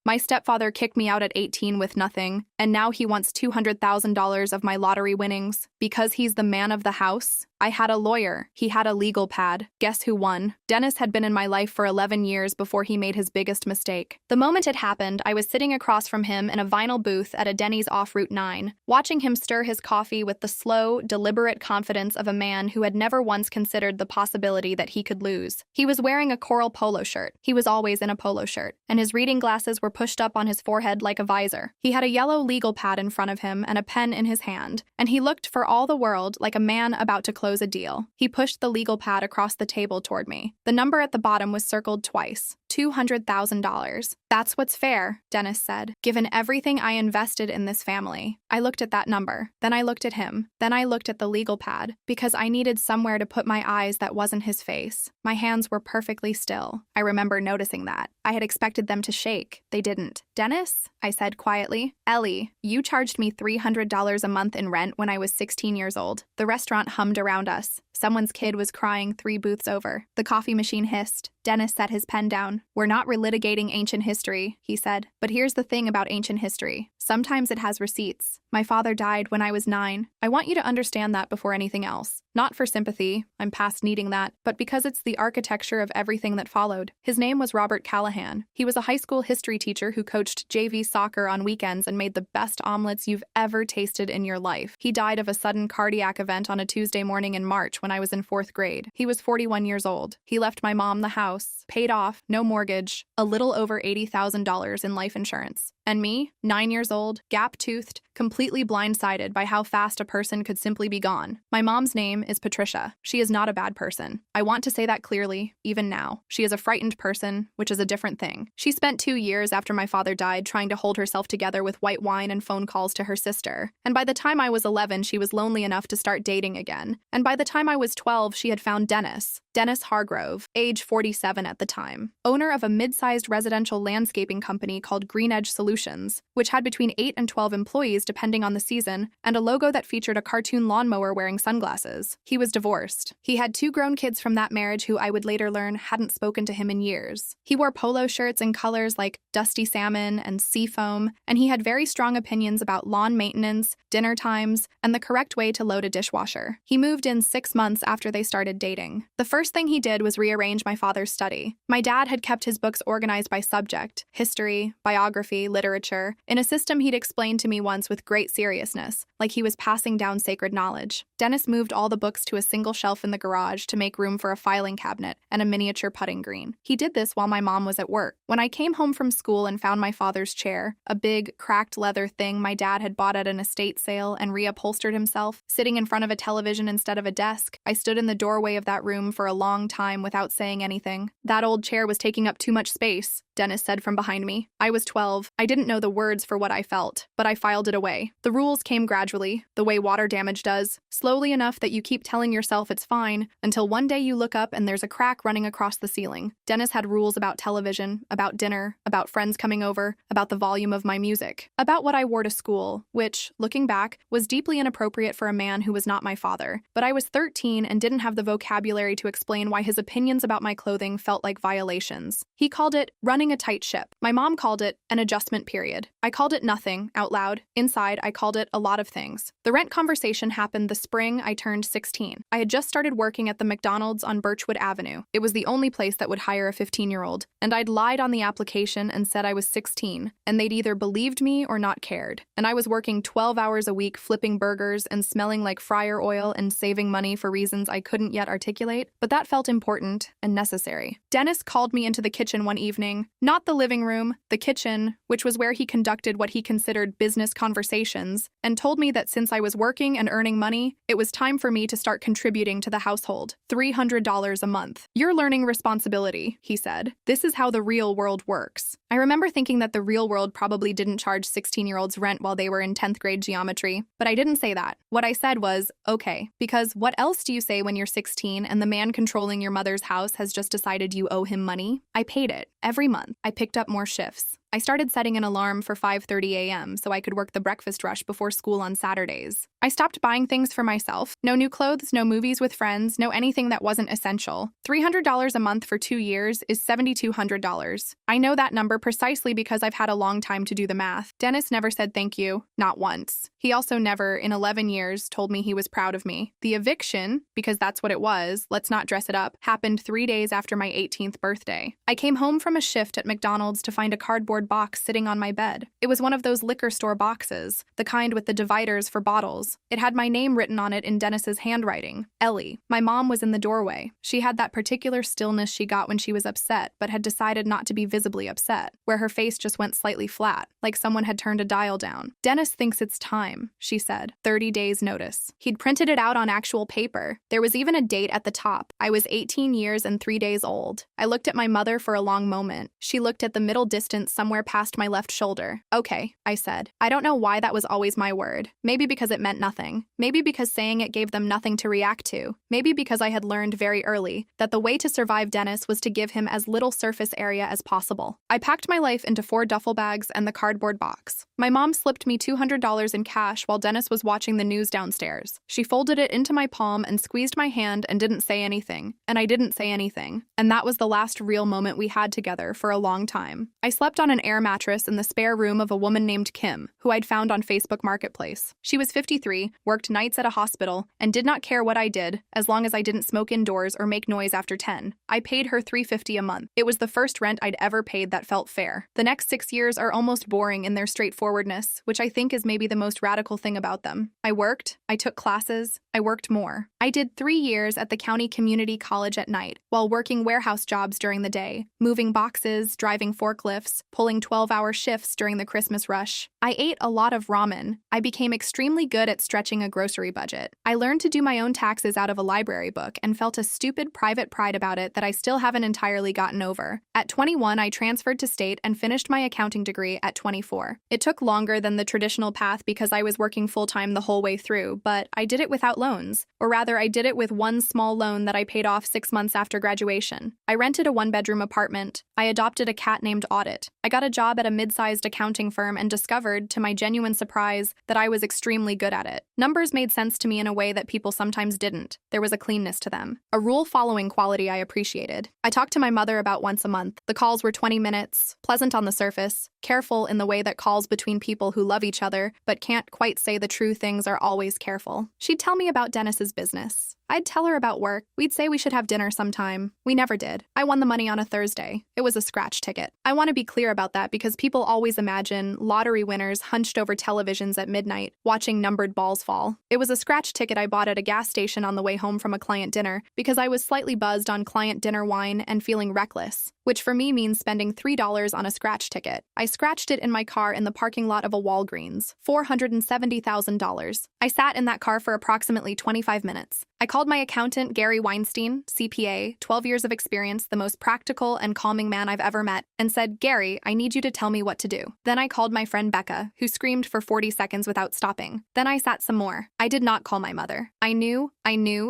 My stepfather kicked me out at 18 with nothing, and now he wants $200,000 of my lottery winnings. Because he's the man of the house, I had a lawyer. He had a legal pad. Guess who won? Dennis had been in my life for 11 years before he made his biggest mistake. The moment it happened, I was sitting across from him in a vinyl booth at a Denny's off Route 9, watching him stir his coffee with the slow, deliberate confidence of a man who had never once considered the possibility that he could lose. He was wearing a coral polo shirt. He was always in a polo shirt, and his reading glasses were pushed up on his forehead like a visor. He had a yellow legal pad in front of him and a pen in his hand, and he looked for all the world like a man about to close a deal. He pushed the legal pad across the table toward me. The number at the bottom was circled twice. $200,000. That's what's fair, Dennis said, given everything I invested in this family. I looked at that number. Then I looked at him. Then I looked at the legal pad, because I needed somewhere to put my eyes that wasn't his face. My hands were perfectly still. I remember noticing that. I had expected them to shake. They didn't. Dennis? I said quietly. Ellie, you charged me $300 a month in rent when I was 16 years old. The restaurant hummed around us. Someone's kid was crying 3 booths over. The coffee machine hissed. Dennis set his pen down. We're not relitigating ancient history, he said. But here's the thing about ancient history. Sometimes it has receipts. My father died when I was 9. I want you to understand that before anything else. Not for sympathy, I'm past needing that, but because it's the architecture of everything that followed. His name was Robert Callahan. He was a high school history teacher who coached JV soccer on weekends and made the best omelets you've ever tasted in your life. He died of a sudden cardiac event on a Tuesday morning in March when I was in 4th grade. He was 41 years old. He left my mom the house, paid off, no mortgage, a little over $80,000 in life insurance. And me, 9 years old, gap-toothed, completely blindsided by how fast a person could simply be gone. My mom's name is Patricia. She is not a bad person. I want to say that clearly, even now. She is a frightened person, which is a different thing. She spent 2 years after my father died trying to hold herself together with white wine and phone calls to her sister. And by the time I was 11, she was lonely enough to start dating again. And by the time I was 12, she had found Dennis Hargrove, age 47 at the time, owner of a mid-sized residential landscaping company called Green Edge Solutions, which had between 8 and 12 employees depending on the season, and a logo that featured a cartoon lawnmower wearing sunglasses. He was divorced. He had 2 grown kids from that marriage who I would later learn hadn't spoken to him in years. He wore polo shirts in colors like dusty salmon and seafoam, and he had very strong opinions about lawn maintenance, dinner times, and the correct way to load a dishwasher. He moved in 6 months after they started dating. The first thing he did was rearrange my father's study. My dad had kept his books organized by subject, history, biography, literature, in a system he'd explained to me once with great seriousness, like he was passing down sacred knowledge. Dennis moved all the books to a single shelf in the garage to make room for a filing cabinet and a miniature putting green. He did this while my mom was at work. When I came home from school and found my father's chair, a big, cracked leather thing my dad had bought at an estate sale and reupholstered himself, sitting in front of a television instead of a desk, I stood in the doorway of that room for a long time without saying anything. That old chair was taking up too much space, Dennis said from behind me. I was 12. I didn't know the words for what I felt, but I filed it away. The rules came gradually, the way water damage does, slowly enough that you keep telling yourself it's fine, until one day you look up and there's a crack running across the ceiling. Dennis had rules about television, about dinner, about friends coming over, about the volume of my music, about what I wore to school, which, looking back, was deeply inappropriate for a man who was not my father. But I was 13 and didn't have the vocabulary to explain why his opinions about my clothing felt like violations. He called it running a tight ship. My mom called it an adjustment period. I called it nothing, out loud. Inside, I called it a lot of things. The rent conversation happened the spring I turned 16. I had just started working at the McDonald's on Birchwood Avenue. It was the only place that would hire a 15-year-old, and I'd lied on the application and said I was 16, and they'd either believed me or not cared. And I was working 12 hours a week flipping burgers and smelling like fryer oil and saving money for reasons I couldn't yet articulate, but that felt important and necessary. Dennis called me into the kitchen one evening, not the living room, the kitchen, which was where he conducted what he considered business conversations, and told me that since I was working and earning money, it was time for me to start contributing to the household. $300 a month. You're learning responsibility, he said. This is how the real world works. I remember thinking that the real world probably didn't charge 16-year-olds rent while they were in 10th grade geometry, but I didn't say that. What I said was, okay, because what else do you say when you're 16 and the man controlling your mother's house has just decided you owe him money? I paid it every month. I picked up more shifts. I started setting an alarm for 5:30 a.m. so I could work the breakfast rush before school on Saturdays. I stopped buying things for myself. No new clothes, no movies with friends, no anything that wasn't essential. $300 a month for 2 years is $7,200. I know that number precisely because I've had a long time to do the math. Dennis never said thank you, not once. He also never, in 11 years, told me he was proud of me. The eviction, because that's what it was, let's not dress it up, happened 3 days after my 18th birthday. I came home from a shift at McDonald's to find a cardboard box sitting on my bed. It was one of those liquor store boxes, the kind with the dividers for bottles. It had my name written on it in Dennis's handwriting, Ellie. My mom was in the doorway. She had that particular stillness she got when she was upset, but had decided not to be visibly upset, where her face just went slightly flat, like someone had turned a dial down. Dennis thinks it's time, she said. 30 days notice. He'd printed it out on actual paper. There was even a date at the top. I was 18 years and 3 days old. I looked at my mother for a long moment. She looked at the middle distance somewhere past my left shoulder. Okay, I said. I don't know why that was always my word. Maybe because it meant nothing. Maybe because saying it gave them nothing to react to. Maybe because I had learned very early that the way to survive Dennis was to give him as little surface area as possible. I packed my life into 4 duffel bags and the cardboard box. My mom slipped me $200 in cash while Dennis was watching the news downstairs. She folded it into my palm and squeezed my hand and didn't say anything. And I didn't say anything. And that was the last real moment we had together for a long time. I slept on an air mattress in the spare room of a woman named Kim, who I'd found on Facebook Marketplace. She was 53, worked nights at a hospital, and did not care what I did as long as I didn't smoke indoors or make noise after 10. I paid her $350 a month. It was the first rent I'd ever paid that felt fair. The next 6 years are almost boring in their straightforwardness, which I think is maybe the most radical thing about them. I worked, I took classes, I worked more. I did 3 years at the county community college at night, while working warehouse jobs during the day, moving boxes, driving forklifts, pulling 12-hour shifts during the Christmas rush. I ate a lot of ramen. I became extremely good at stretching a grocery budget. I learned to do my own taxes out of a library book and felt a stupid private pride about it that I still haven't entirely gotten over. At 21, I transferred to state and finished my accounting degree at 24. It took longer than the traditional path because I was working full-time the whole way through, but I did it without loans. Or rather, I did it with one small loan that I paid off 6 months after graduation. I rented a 1-bedroom apartment. I adopted a cat named Audit. I got a job at a mid-sized accounting firm and discovered, to my genuine surprise, that I was extremely good at it. Numbers made sense to me in a way that people sometimes didn't. There was a cleanness to them. A rule-following quality I appreciated. I talked to my mother about once a month. The calls were 20 minutes, pleasant on the surface, careful in the way that calls between people who love each other but can't quite say the true things are always careful. She'd tell me about Dennis's business. I'd tell her about work. We'd say we should have dinner sometime. We never did. I won the money on a Thursday. It was a scratch ticket. I want to be clear about that because people always imagine lottery winners hunched over televisions at midnight, watching numbered balls fall. It was a scratch ticket I bought at a gas station on the way home from a client dinner because I was slightly buzzed on client dinner wine and feeling reckless, which for me means spending $3 on a scratch ticket. I scratched it in my car in the parking lot of a Walgreens, $470,000. I sat in that car for approximately 25 minutes. I called my accountant, Gary Weinstein, CPA, 12 years of experience, the most practical and calming man I've ever met, and said, "Gary, I need you to tell me what to do." Then I called my friend Becca, who screamed for 40 seconds without stopping. Then I sat some more. I did not call my mother. I knew,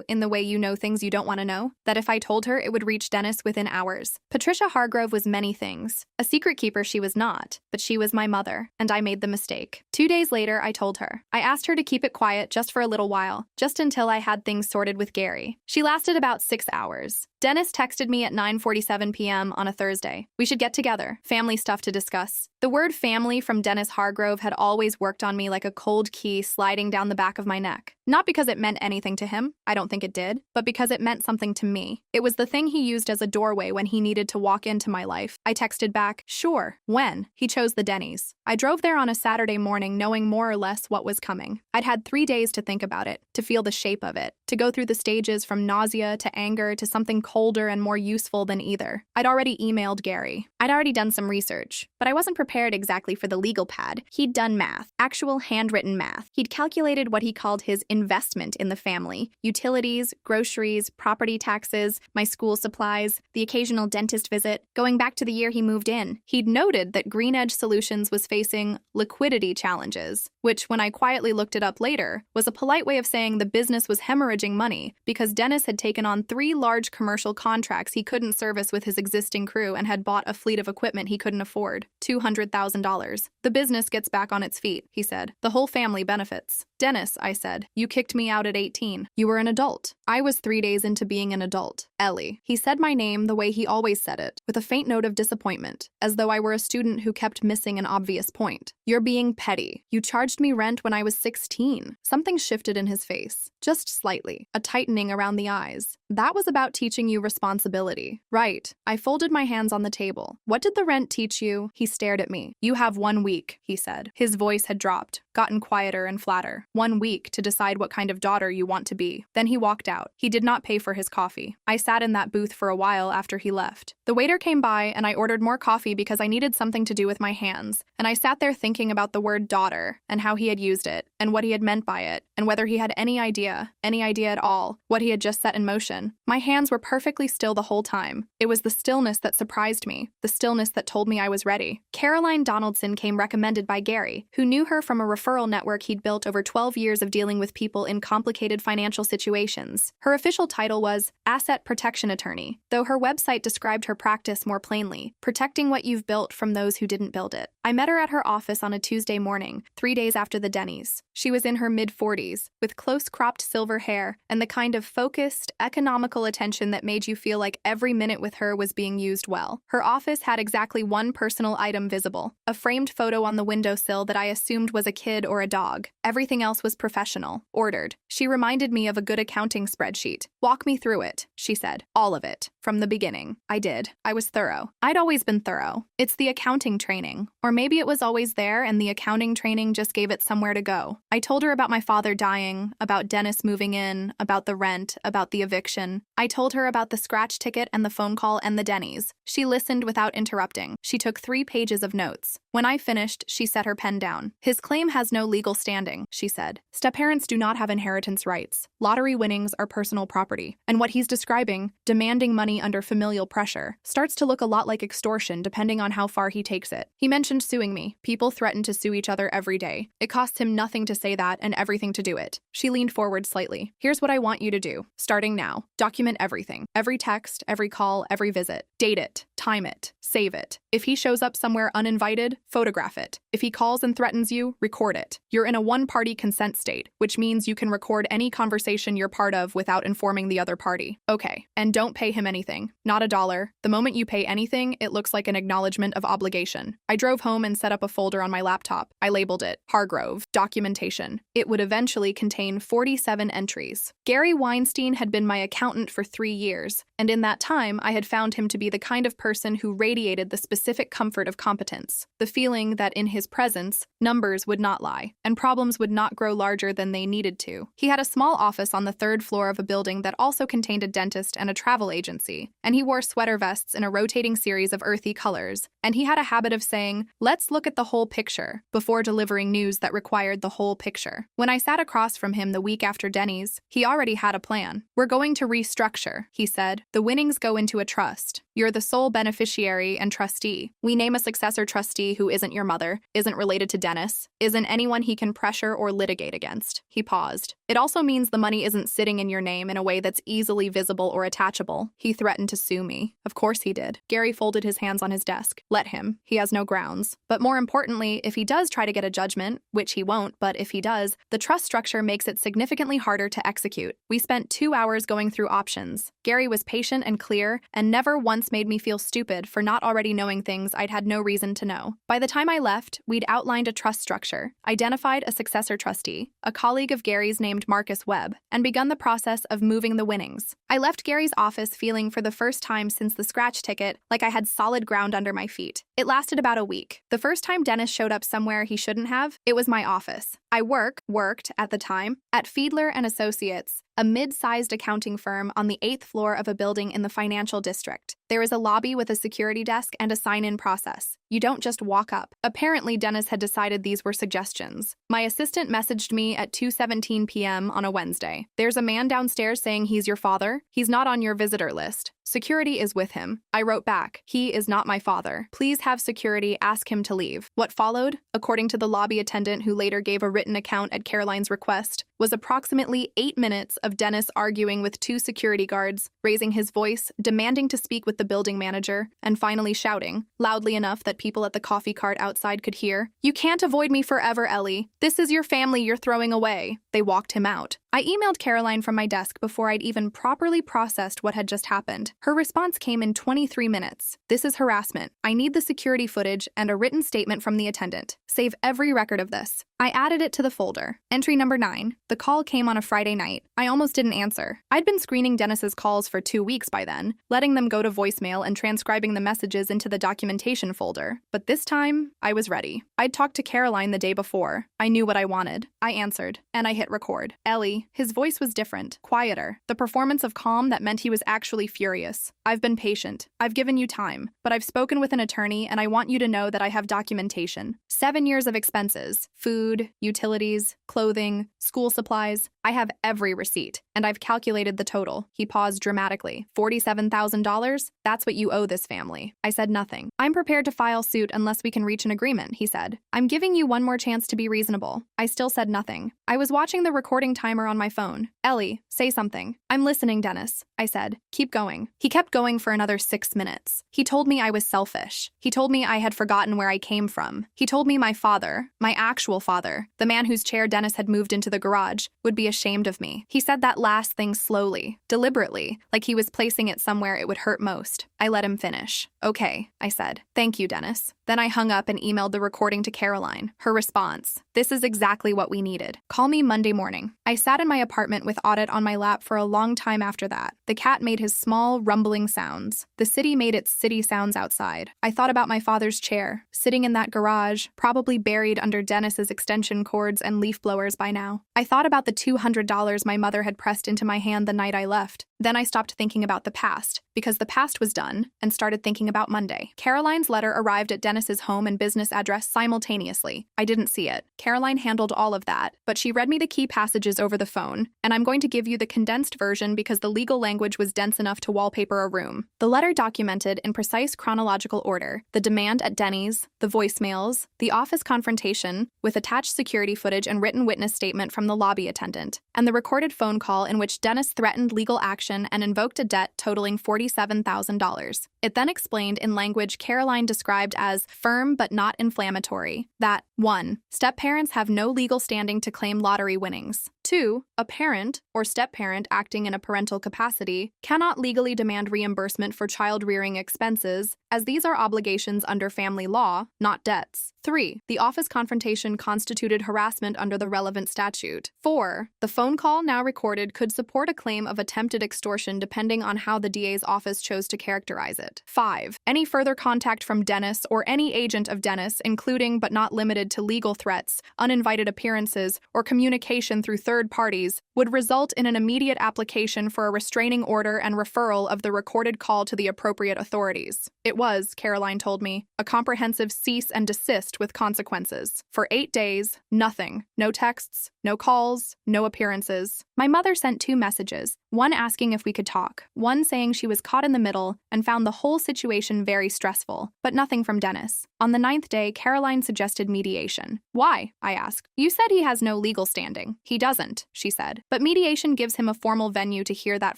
in the way you know things you don't want to know, that if I told her, it would reach Dennis within hours. Patricia Hargrove was many things. A secret keeper she was not, but she was my mother, and I made the mistake. 2 days later, I told her. I asked her to keep it quiet just for a little while, just until I had things sorted with Gary. She lasted about 6 hours. Dennis texted me at 9:47 p.m. on a Thursday. We should get together. Family stuff to discuss. The word family from Dennis Hargrove had always worked on me like a cold key sliding down the back of my neck. Not because it meant anything to him, I don't think it did, but because it meant something to me. It was the thing he used as a doorway when he needed to walk into my life. I texted back, "Sure, when?" He chose the Denny's. I drove there on a Saturday morning knowing more or less what was coming. I'd had 3 days to think about it, to feel the shape of it, to go through the stages from nausea to anger to something colder and more useful than either. I'd already emailed Gary. I'd already done some research, but I wasn't prepared exactly for the legal pad. He'd done math, actual handwritten math. He'd calculated what he called his investment in the family: utilities, groceries, property taxes, my school supplies, the occasional dentist visit, going back to the year he moved in. He'd noted that Green Edge Solutions was facing liquidity challenges, which, when I quietly looked it up later, was a polite way of saying the business was hemorrhaging money because Dennis had taken on 3 large commercial commercial contracts he couldn't service with his existing crew and had bought a fleet of equipment he couldn't afford. $200,000. The business gets back on its feet, he said. The whole family benefits. Dennis, I said, you kicked me out at 18. You were an adult. I was 3 days into being an adult. Ellie. He said my name the way he always said it, with a faint note of disappointment, as though I were a student who kept missing an obvious point. You're being petty. You charged me rent when I was 16. Something shifted in his face, just slightly, a tightening around the eyes. That was about teaching you responsibility. Right. I folded my hands on the table. What did the rent teach you? He stared at me. You have 1 week, he said. His voice had dropped, gotten quieter and flatter. 1 week to decide what kind of daughter you want to be. Then he walked out. He did not pay for his coffee. I sat in that booth for a while after he left. The waiter came by and I ordered more coffee because I needed something to do with my hands. And I sat there thinking about the word daughter and how he had used it and what he had meant by it and whether he had any idea at all, what he had just set in motion. My hands were perfectly still the whole time. It was the stillness that surprised me, the stillness that told me I was ready. Caroline Donaldson came recommended by Gary, who knew her from a referral network he'd built over 12 years of dealing with people in complicated financial situations. Her official title was Asset Protection Attorney, though her website described her practice more plainly, protecting what you've built from those who didn't build it. I met her at her office on a Tuesday morning, 3 days after the Denny's. She was in her mid-40s, with close-cropped silver hair and the kind of focused, economical attention that made you feel like every minute with her was being used well. Her office had exactly one personal item visible, a framed photo on the windowsill that I assumed was a kid or a dog. Everything else was professional, ordered. She reminded me of a good accounting spreadsheet. Walk me through it, she said. All of it. From the beginning. I did. I was thorough. I'd always been thorough. It's the accounting training. Or maybe it was always there and the accounting training just gave it somewhere to go. I told her about my father dying, about Dennis moving in, about the rent, about the eviction. I told her about the scratch ticket and the phone call and the Denny's. She listened without interrupting. She took 3 pages of notes. When I finished, she set her pen down. His claim has no legal standing, she said. Step-parents do not have inheritance rights. Lottery winnings are personal property. And what he's describing, demanding money under familial pressure, starts to look a lot like extortion depending on how far he takes it. He mentioned suing me. People threaten to sue each other every day. It costs him nothing to say that and everything to do it. She leaned forward slightly. Here's what I want you to do. Starting now. Document everything. Every text, every call, every visit. Date it. Time it. Save it. If he shows up somewhere uninvited, photograph it. If he calls and threatens you, record it. You're in a one-party consent state, which means you can record any conversation you're part of without informing the other party. Okay. And don't pay him anything. Not a dollar. The moment you pay anything, it looks like an acknowledgement of obligation. I drove home and set up a folder on my laptop. I labeled it Hargrove, Documentation. It would eventually contain 47 entries. Gary Weinstein had been my accountant for 3 years, and in that time, I had found him to be the kind of person who radiated the specific comfort of competence, the feeling that in his presence, numbers would not lie, and problems would not grow larger than they needed to. He had a small office on the 3rd floor of a building that also contained a dentist and a travel agency, and he wore sweater vests in a rotating series of earthy colors, and he had a habit of saying, "Let's look at the whole picture," before delivering news that required the whole picture. When I sat across from him the week after Denny's, he already had a plan. "We're going to restructure," he said. "The winnings go into a trust. You're the sole beneficiary and trustee. We name a successor trustee who isn't your mother, isn't related to Dennis, isn't anyone he can pressure or litigate against." He paused. "It also means the money isn't sitting in your name in a way that's easily visible or attachable." He threatened to sue me. Of course he did. Gary folded his hands on his desk. Let him. He has no grounds. But more importantly, if he does try to get a judgment, which he won't, but if he does, the trust structure makes it significantly harder to execute. We spent 2 hours going through options. Gary was patient and clear, and never once made me feel stupid for not already knowing things I'd had no reason to know. By the time I left, we'd outlined a trust structure, identified a successor trustee, a colleague of Gary's named Marcus Webb, and begun the process of moving the winnings. I left Gary's office feeling for the first time since the scratch ticket like I had solid ground under my feet. It lasted about a week. The first time Dennis showed up somewhere he shouldn't have, it was my office. I worked at the time, at Fiedler and Associates, a mid-sized accounting firm on the 8th floor of a building in the financial district. There is a lobby with a security desk and a sign-in process. You don't just walk up. Apparently, Dennis had decided these were suggestions. My assistant messaged me at 2:17 p.m. on a Wednesday. "There's a man downstairs saying he's your father. He's not on your visitor list. Security is with him. I wrote back, he is not my father. Please have security ask him to leave. What followed, according to the lobby attendant who later gave a written account at Caroline's request, was approximately 8 minutes of Dennis arguing with 2 security guards, raising his voice, demanding to speak with the building manager, and finally shouting, loudly enough that people at the coffee cart outside could hear, "You can't avoid me forever, Ellie. This is your family you're throwing away." They walked him out. I emailed Caroline from my desk before I'd even properly processed what had just happened. Her response came in 23 minutes. "This is harassment. I need the security footage and a written statement from the attendant. Save every record of this." I added it to the folder. Entry number 9. The call came on a Friday night. I almost didn't answer. I'd been screening Dennis's calls for 2 weeks by then, letting them go to voicemail and transcribing the messages into the documentation folder. But this time, I was ready. I'd talked to Caroline the day before. I knew what I wanted. I answered, and I hit record. "Ellie." His voice was different, quieter. The performance of calm that meant he was actually furious. "I've been patient. I've given you time. But I've spoken with an attorney, and I want you to know that I have documentation. 7 years of expenses. Food, utilities, clothing, school supplies. I have every receipt, and I've calculated the total." He paused dramatically. $47,000? That's what you owe this family. I said nothing. "I'm prepared to file suit unless we can reach an agreement," he said. "I'm giving you one more chance to be reasonable." I still said nothing. I was watching the recording timer on my phone. "Ellie, say something." "I'm listening, Dennis," I said. "Keep going." He kept going for another 6 minutes. He told me I was selfish. He told me I had forgotten where I came from. He told me my father, my actual father, the man whose chair Dennis had moved into the garage, would be ashamed of me. He said that last thing slowly, deliberately, like he was placing it somewhere it would hurt most. I let him finish. "Okay," I said. "Thank you, Dennis." Then I hung up and emailed the recording to Caroline. Her response: "This is exactly what we needed. Call me Monday morning." I sat in my apartment with Audit on my lap for a long time after that. The cat made his small, rumbling sounds. The city made its city sounds outside. I thought about my father's chair, sitting in that garage, probably buried under Dennis's extension cords and leaf blowers by now. I thought about the $200 my mother had pressed into my hand the night I left. Then I stopped thinking about the past, because the past was done, and started thinking about Monday. Caroline's letter arrived at Dennis's home and business address simultaneously. I didn't see it. Caroline handled all of that, but she read me the key passages over the phone, and I'm going to give you the condensed version because the legal language was dense enough to wallpaper a room. The letter documented in precise chronological order the demand at Denny's, the voicemails, the office confrontation, with attached security footage and written witness statement from the lobby attendant, and the recorded phone call in which Dennis threatened legal action and invoked a debt totaling $47,000. It then explained in language Caroline described as firm but not inflammatory that 1. Step-parents have no legal standing to claim lottery winnings. 2. A parent or step-parent acting in a parental capacity cannot legally demand reimbursement for child-rearing expenses, as these are obligations under family law, not debts. 3. The office confrontation constituted harassment under the relevant statute. 4. The phone call now recorded could support a claim of attempted extortion depending on how the DA's office chose to characterize it. 5. Any further contact from Dennis or any agent of Dennis, including but not limited to legal threats, uninvited appearances, or communication through third parties, would result in an immediate application for a restraining order and referral of the recorded call to the appropriate authorities. It was, Caroline told me, a comprehensive cease and desist with consequences. For 8 days, nothing. No texts, no calls, no appearances. My mother sent 2 messages, one asking if we could talk, one saying she was caught in the middle and found the whole situation very stressful, but nothing from Dennis. On the 9th day, Caroline suggested mediation. "Why?" I asked. "You said he has no legal standing." "He doesn't," she said. "But mediation gives him a formal venue to hear that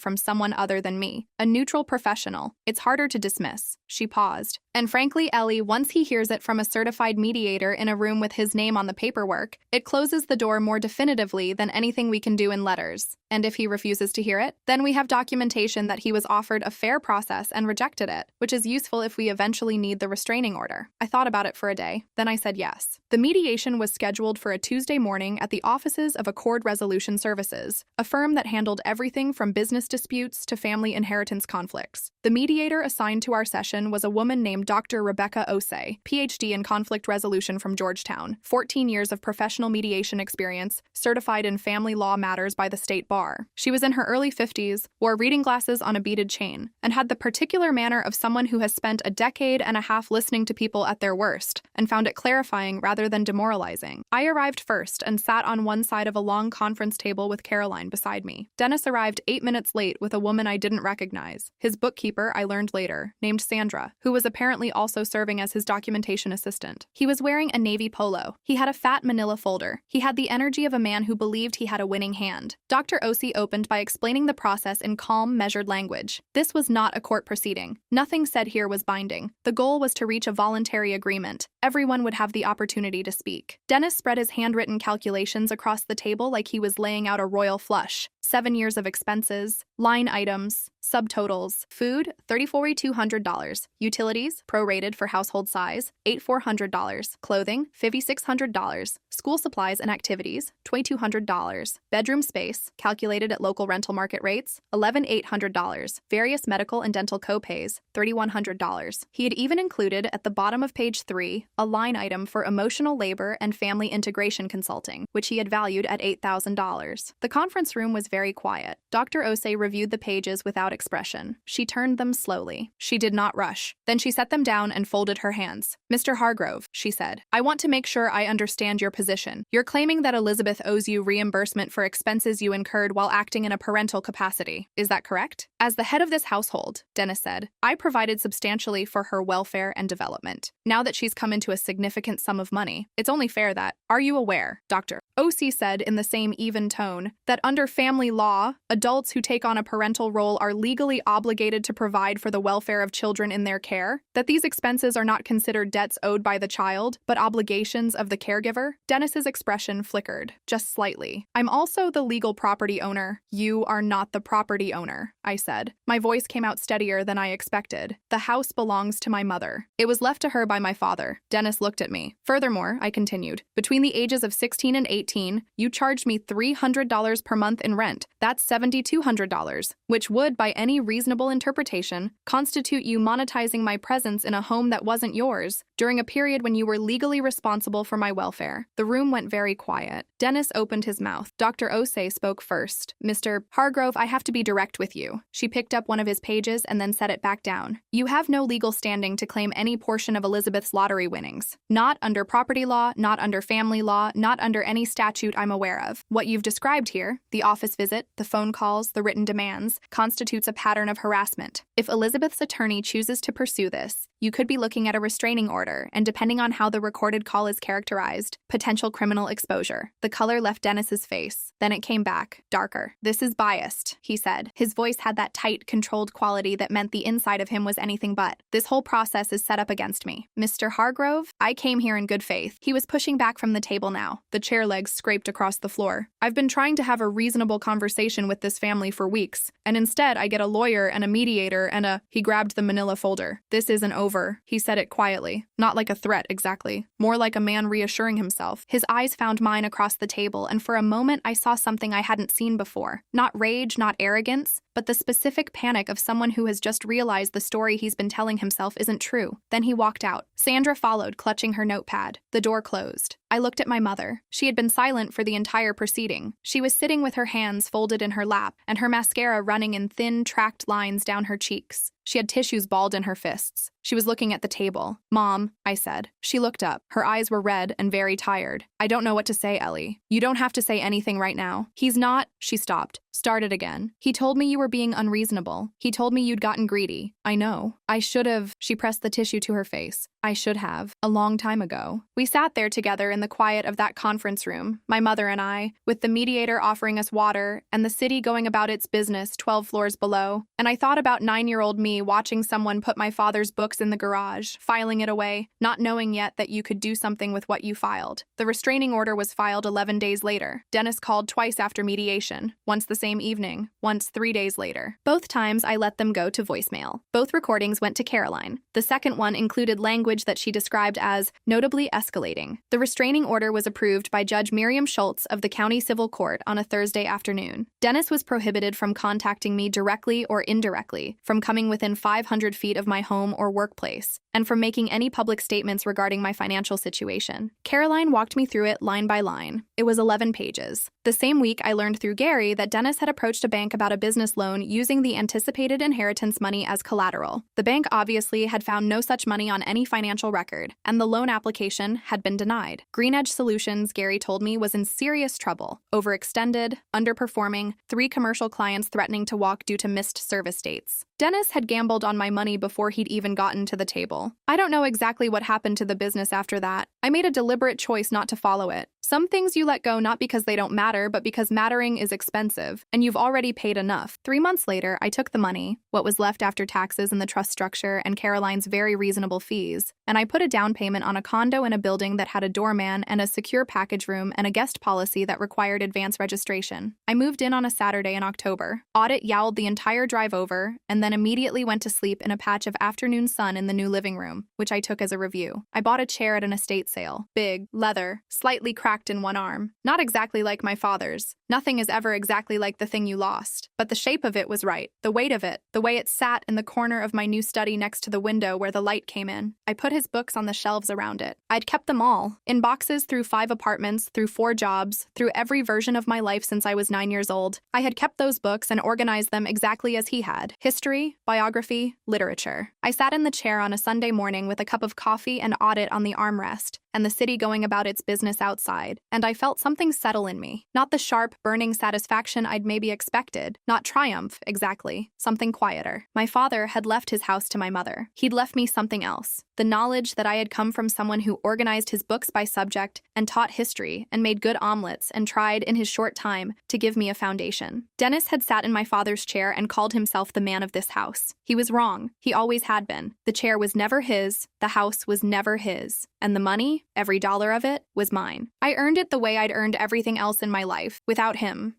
from someone other than me, a neutral professional. It's harder to dismiss." She paused. "And frankly, Ellie, once he hears it from a certified mediator in a room with his name on the paperwork, it closes the door more definitively than anything we can do in letters. And if he refuses to hear it, then we have documentation that he was offered a fair process and rejected it, which is useful if we eventually need the restraining order." I thought about it for a day. Then I said yes. The mediation was scheduled for a Tuesday morning at the offices of Accord Resolution Services, a firm that handled everything from business disputes to family inheritance conflicts. The mediator assigned to our session was a woman named Dr. Rebecca Osei, PhD in conflict resolution from Georgetown, 14 years of professional mediation experience, certified in family law matters by the state bar. She was in her early 50s, wore reading glasses on a beaded chain, and had the particular manner of someone who has spent a decade and a half listening to people at their worst, and found it clarifying rather than demoralizing. I arrived first and sat on one side of a long conference table with Caroline beside me. Dennis arrived 8 minutes late with a woman I didn't recognize. His bookkeeper, I learned later, named Sandra, who was apparently also serving as his documentation assistant. He was wearing a navy polo. He had a fat manila folder. He had the energy of a man who believed he had a winning hand. Dr. Osei opened by explaining the process in calm, measured language. This was not a court proceeding. Nothing said here was binding. The goal was to reach a voluntary agreement. Everyone would have the opportunity to speak. Dennis spread his handwritten calculations across the table like he was laying out a royal flush. 7 years of expenses, line items, subtotals, food, $3,400, utilities, prorated for household size, $8,400, clothing, $5,600, school supplies and activities, $2,200, bedroom space, calculated at local rental market rates, $11,800, various medical and dental co-pays, $3,100. He had even included at the bottom of page 3 a line item for emotional labor and family integration consulting, which he had valued at $8,000. The conference room was very quiet. Dr. Osei reviewed the pages without expression. She turned them slowly. She did not rush. Then she set them down and folded her hands. "Mr. Hargrove," she said, "I want to make sure I understand your position. You're claiming that Elizabeth owes you reimbursement for expenses you incurred while acting in a parental capacity. Is that correct?" "As the head of this household," Dennis said, "I provided substantially for her welfare and development. Now that she's come into a significant sum of money, it's only fair that—" "Are you aware," Dr. Osei said in the same even tone, "that under family law, adults who take on a parental role are legally obligated to provide for the welfare of children in their care? That these expenses are not considered debts owed by the child, but obligations of the caregiver?" Dennis's expression flickered, just slightly. "I'm also the legal property owner." "You are not the property owner," I said. My voice came out steadier than I expected. "The house belongs to my mother. It was left to her by my father." Dennis looked at me. "Furthermore," I continued, "between the ages of 16 and 18, you charged me $300 per month in rent. That's $7,200, which would, by any reasonable interpretation, constitute you monetizing my presence in a home that wasn't yours, during a period when you were legally responsible for my welfare." The room went very quiet. Dennis opened his mouth. Dr. Osei spoke first. "Mr. Hargrove, I have to be direct with you." She picked up one of his pages and then set it back down. "You have no legal standing to claim any portion of Elizabeth's lottery winnings. Not under property law, not under family law, not under any statute I'm aware of. What you've described here, the office visit, the phone calls, the written demands, constitutes a pattern of harassment. If Elizabeth's attorney chooses to pursue this, you could be looking at a restraining order, and depending on how the recorded call is characterized, potential criminal exposure." The color left Dennis's face. Then it came back, darker. "This is biased," he said. His voice had that tight, controlled quality that meant the inside of him was anything but. "This whole process is set up against me. Mr. Hargrove, I came here in good faith." He was pushing back from the table now. The chair legs scraped across the floor. "I've been trying to have a reasonable conversation with this family for weeks, and instead I get a lawyer and a mediator and a—" He grabbed the manila folder. "This isn't over." He said it quietly. Not like a threat, exactly. More like a man reassuring himself. His eyes found mine across the table, and for a moment I saw something I hadn't seen before. Not rage, not arrogance, but the specific panic of someone who has just realized the story he's been telling himself isn't true. Then he walked out. Sandra followed, clutching her notepad. The door closed. I looked at my mother. She had been silent for the entire proceeding. She was sitting with her hands folded in her lap, and her mascara running in thin, tracked lines down her cheeks. She had tissues balled in her fists. She was looking at the table. "Mom," I said. She looked up. Her eyes were red and very tired. "I don't know what to say, Ellie. You don't have to say anything right now. He's not—" She stopped. Started again. "He told me you were being unreasonable. He told me you'd gotten greedy. I know. I should have—" She pressed the tissue to her face. "I should have. A long time ago." We sat there together in the quiet of that conference room, my mother and I, with the mediator offering us water and the city going about its business 12 floors below. And I thought about 9-year-old me watching someone put my father's books in the garage, filing it away, not knowing yet that you could do something with what you filed. The restraining order was filed 11 days later. Dennis called twice after mediation, once the same evening, once 3 days later. Both times I let them go to voicemail. Both recordings went to Caroline. The second one included language that she described as notably escalating. The restraining order was approved by Judge Miriam Schultz of the County Civil Court on a Thursday afternoon. Dennis was prohibited from contacting me directly or indirectly, from coming within 500 feet of my home or workplace, and and from making any public statements regarding my financial situation. Caroline walked me through it line by line. It was 11 pages. The same week, I learned through Gary that Dennis had approached a bank about a business loan using the anticipated inheritance money as collateral. The bank obviously had found no such money on any financial record, and the loan application had been denied. GreenEdge Solutions, Gary told me, was in serious trouble. Overextended, underperforming, 3 commercial clients threatening to walk due to missed service dates. Dennis had gambled on my money before he'd even gotten to the table. I don't know exactly what happened to the business after that. I made a deliberate choice not to follow it. Some things you let go not because they don't matter, but because mattering is expensive, and you've already paid enough. 3 months later, I took the money, what was left after taxes and the trust structure and Caroline's very reasonable fees, and I put a down payment on a condo in a building that had a doorman and a secure package room and a guest policy that required advance registration. I moved in on a Saturday in October. Audit yowled the entire drive over, and then immediately went to sleep in a patch of afternoon sun in the new living room, which I took as a review. I bought a chair at an estate sale. Big, leather, slightly cracked in one arm. Not exactly like my father's. Nothing is ever exactly like the thing you lost. But the shape of it was right. The weight of it. The way it sat in the corner of my new study next to the window where the light came in. I put his books on the shelves around it. I'd kept them all. In boxes through 5 apartments, through 4 jobs, through every version of my life since I was 9 years old. I had kept those books and organized them exactly as he had. History, biography, literature. I sat in the chair on a Sunday morning with a cup of coffee and Audit on the armrest, and the city going about its business outside, and I felt something settle in me. Not the sharp, burning satisfaction I'd maybe expected. Not triumph, exactly. Something quieter. My father had left his house to my mother. He'd left me something else. The knowledge that I had come from someone who organized his books by subject and taught history and made good omelets and tried, in his short time, to give me a foundation. Dennis had sat in my father's chair and called himself the man of this house. He was wrong. He always had been. The chair was never his. The house was never his. And the money, every dollar of it, was mine. I earned it the way I'd earned everything else in my life, without him.